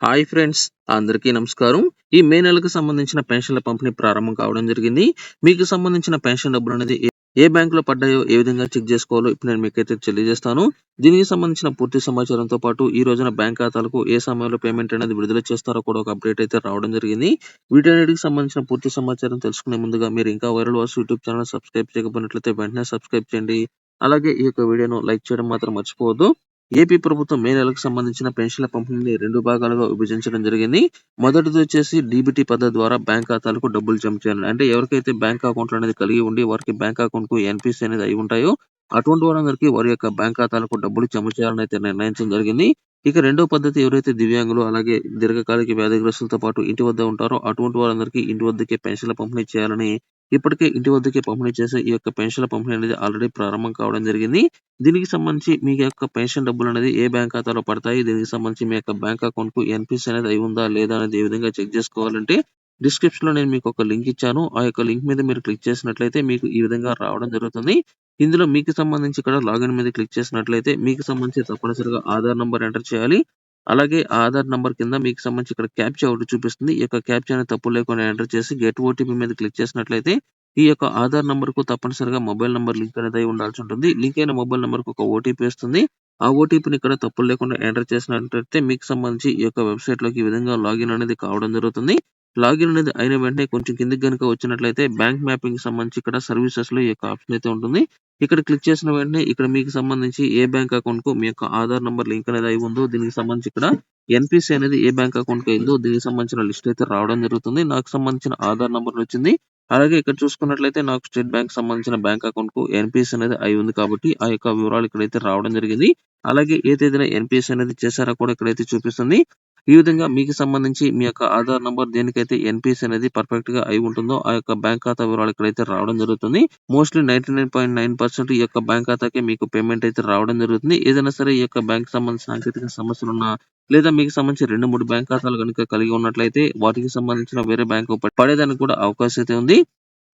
Hi friends! అందరికీ నమస్కారం. ఈ మే నెలకు సంబంధించిన పెన్షన్ల పంపిణీ ప్రారంభం కావడం జరిగింది. మీకు సంబంధించిన పెన్షన్ డబ్బులనేది ఏ బ్యాంక్‌లో పడ్డాయో ఏ విధంగా చెక్ జేసుకోవాలో ఇప్పుడు నేను మీకైతే తెలియజేస్తాను. దీనికి సంబంధించిన పూర్తి సమాచారంతో పాటు ఈ రోజున బ్యాంక్ ఖాతాలకు ఏ సమయంలో పేమెంట్ అనేది విడుదల చేస్తారో కూడా ఒక అప్డేట్ అయితే రావడం జరిగింది. వీటన్నిటికి సంబంధించిన పూర్తి సమాచారం తెలుసుకునే ముందుగా మీరు ఇంకా viral voice YouTube channel subscribe చేయకపోయినట్లయితే వెంటనే సబ్స్క్రైబ్ చేయండి. అలాగే ఈ యొక్క వీడియోను లైక్ చేయడం మాత్రం మర్చిపోవద్దు. ఏపీ ప్రభుత్వం మే నెలకు సంబంధించిన పెన్షన్ల పంపిణీని 2 భాగాలుగా విభజించడం జరిగింది. మొదటిది వచ్చేసి డీబీటీ పద్ధతి ద్వారా బ్యాంక్ ఖాతాలకు డబ్బులు జమ చేయాలి. అంటే ఎవరికైతే బ్యాంక్ అకౌంట్లు అనేది కలిగి ఉండి వారికి బ్యాంక్ అకౌంట్‌కు ఎన్‌పీసీ అనేది అయి ఉంటాయో అటువంటి వారందరికీ వారి యొక్క బ్యాంక్ ఖాతాలకు డబ్బులు జమ చేయాలని అయితే నిర్ణయించడం జరిగింది. ఇక రెండో పద్ధతి ఎవరైతే దివ్యాంగులు అలాగే దీర్ఘకాలిక వ్యాధిగ్రస్తులతో పాటు ఇంటి వద్ద ఉంటారో అటువంటి వారందరికీ ఇంటి వద్దకే పెన్షన్ల పంపిణీ చేయాలని ఇప్పటికే ఇంటి వద్దకే పంపిణీ చేసే ఈ యొక్క పెన్షన్ల పంపిణీ అనేది ఆల్రెడీ ప్రారంభం కావడం జరిగింది. దీనికి సంబంధించి మీ యొక్క పెన్షన్ డబ్బులనేది ఏ బ్యాంక్ ఖాతాలో పడతాయి? దీనికి సంబంధించి మీ యొక్క బ్యాంక్ అకౌంట్‌కు ఎన్‌పీసీ అనేది అయి ఉందా? లేదా? అనేది ఏ విధంగా చెక్ జేసుకోవాలంటే డిస్క్రిప్షన్‌లో నేను మీకొక లింక్ ఇచ్చాను. ఆ యొక్క లింక్ మీద మీరు క్లిక్ చేసినట్లయితే మీకు ఈ విధంగా రావడం జరుగుతుంది. ఇందులో మీకు సంబంధించి ఇక్కడ లాగిన్ మీద క్లిక్ చేసినట్లయితే మీకు సంబంధించి తప్పనిసరిగా ఆధార్ నంబర్ ఎంటర్ చేయాలి. అలాగే ఆధార్ నంబర్ కింద మీకు సంబంధించి ఇక్కడ క్యాప్చా ఒకటి చూపిస్తుంది. ఈ యొక్క క్యాప్చాని తప్పులు లేకుండా ఎంటర్ చేసి గెట్ ఓటీపీ మీద క్లిక్ చేసినట్లయితే ఈ యొక్క ఆధార్ నంబర్‌కు తప్పనిసరిగా మొబైల్ నంబర్ లింక్ అనేది అయి ఉండాల్సి ఉంటుంది. లింక్ అయిన మొబైల్ నంబర్‌కు ఒక ఓటీపీ వస్తుంది. ఆ ఓటీపీని ఇక్కడ తప్పులు లేకుండా ఎంటర్ చేసినట్లయితే మీకు సంబంధించి ఈ యొక్క వెబ్‌సైట్‌లోకి ఈ విధంగా లాగిన్ అనేది కావడం జరుగుతుంది. లాగిన్ అనేది అయిన వెంటనే కొంచెం కిందకి గనుక వచ్చినట్లయితే బ్యాంక్ మ్యాపింగ్‌కి సంబంధించి ఇక్కడ సర్వీసెస్‌లో ఈ యొక్క ఆప్షన్ అయితే ఉంటుంది. ఇక్కడ క్లిక్ చేసిన వెంటనే ఇక్కడ మీకు సంబంధించి ఏ బ్యాంక్ అకౌంట్‌కు మీ యొక్క ఆధార్ నంబర్ లింక్ అనేది అయి ఉందో దీనికి సంబంధించి ఇక్కడ ఎన్‌పీసీ అనేది ఏ బ్యాంక్ అకౌంట్‌కి అయిందో దీనికి సంబంధించిన లిస్ట్ అయితే రావడం జరుగుతుంది. నాకు సంబంధించిన ఆధార్ నంబర్ వచ్చింది. అలాగే ఇక్కడ చూసుకున్నట్లయితే నాకు స్టేట్ బ్యాంక్ సంబంధించిన బ్యాంక్ అకౌంట్‌కు ఎన్‌పీసీ అనేది అయి ఉంది కాబట్టి ఆ యొక్క వివరాలు ఇక్కడైతే రావడం జరిగింది. అలాగే ఏ తేదీన ఎన్‌పీసీ అనేది చేశారో కూడా ఇక్కడైతే చూపిస్తుంది. ఈ విధంగా మీకు సంబంధించి మీ యొక్క ఆధార్ నంబర్ దేనికైతే ఎన్‌పీసీ అనేది పర్ఫెక్ట్‌గా అయి ఉంటుందో ఆ యొక్క బ్యాంక్ ఖాతా వివరాలు ఇక్కడైతే రావడం జరుగుతుంది. మోస్ట్‌లీ 99.9% ఈ యొక్క బ్యాంక్ ఖాతాకే మీకు పేమెంట్ అయితే రావడం జరుగుతుంది. ఏదైనా సరే ఈ యొక్క బ్యాంక్‌కి సంబంధించిన సాంకేతిక సమస్యలున్నా లేదా మీకు సంబంధించి 2, 3 బ్యాంక్ ఖాతాలు గనుక కలిగి ఉన్నట్లయితే వాటికి సంబంధించిన వేరే బ్యాంకు పడేదానికి కూడా అవకాశం అయితే ఉంది.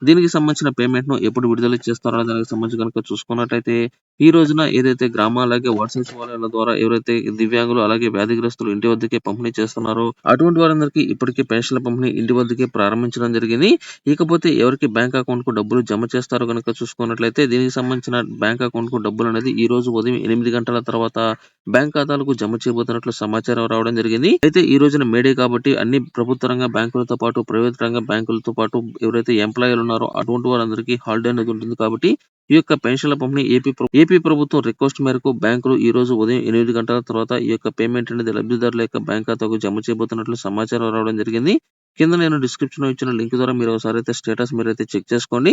దీనికి సంబంధించిన పేమెంట్‌ను ఎప్పుడు విడుదల చేస్తారో దానికి సంబంధించి గనుక చూసుకున్నట్లయితే, ఈ రోజున ఏదైతే అలాగే వాట్సాప్ సచివాలయాల ద్వారా ఎవరైతే దివ్యాంగులు అలాగే వ్యాధిగ్రస్తులు ఇంటి వద్దకే పంపిణీ చేస్తున్నారో అటువంటి వారందరికీ ఇప్పటికే పెన్షన్ల పంపిణీ ఇంటి వద్దకే ప్రారంభించడం జరిగింది. ఇకపోతే ఎవరికి బ్యాంక్ అకౌంట్‌కు డబ్బులు జమ చేస్తారో గనుక చూసుకున్నట్లయితే దీనికి సంబంధించిన బ్యాంక్ అకౌంట్‌కు డబ్బులనేది ఈ రోజు ఉదయం 8 గంటల తర్వాత బ్యాంక్ ఖాతాలకు జమ చేయబోతున్నట్లు సమాచారం రావడం జరిగింది. అయితే ఈ రోజున మే డే కాబట్టి అన్ని ప్రభుత్వ రంగ బ్యాంకులతో పాటు ప్రైవేట్ రంగ బ్యాంకులతో పాటు ఎవరైతే ఎంప్లాయీలు ఉన్నారో అటువంటి వారందరికీ హాలిడే అనేది ఉంటుంది కాబట్టి ఈ యొక్క పెన్షన్ల పంపిణీ ఏపీ ప్రభుత్వం రిక్వెస్ట్ మేరకు బ్యాంకులు ఈ రోజు ఉదయం 8 గంటల తర్వాత ఈ యొక్క పేమెంట్ అనేది లబ్ధిదారుల యొక్క బ్యాంక్ ఖాతాకు జమ చేయబోతున్నట్లు సమాచారం రావడం జరిగింది. కింద నేను డిస్క్రిప్షన్‌లో ఇచ్చిన లింక్ ద్వారా మీరు ఒకసారి అయితే స్టేటస్ మీరైతే చెక్ చేసుకోండి.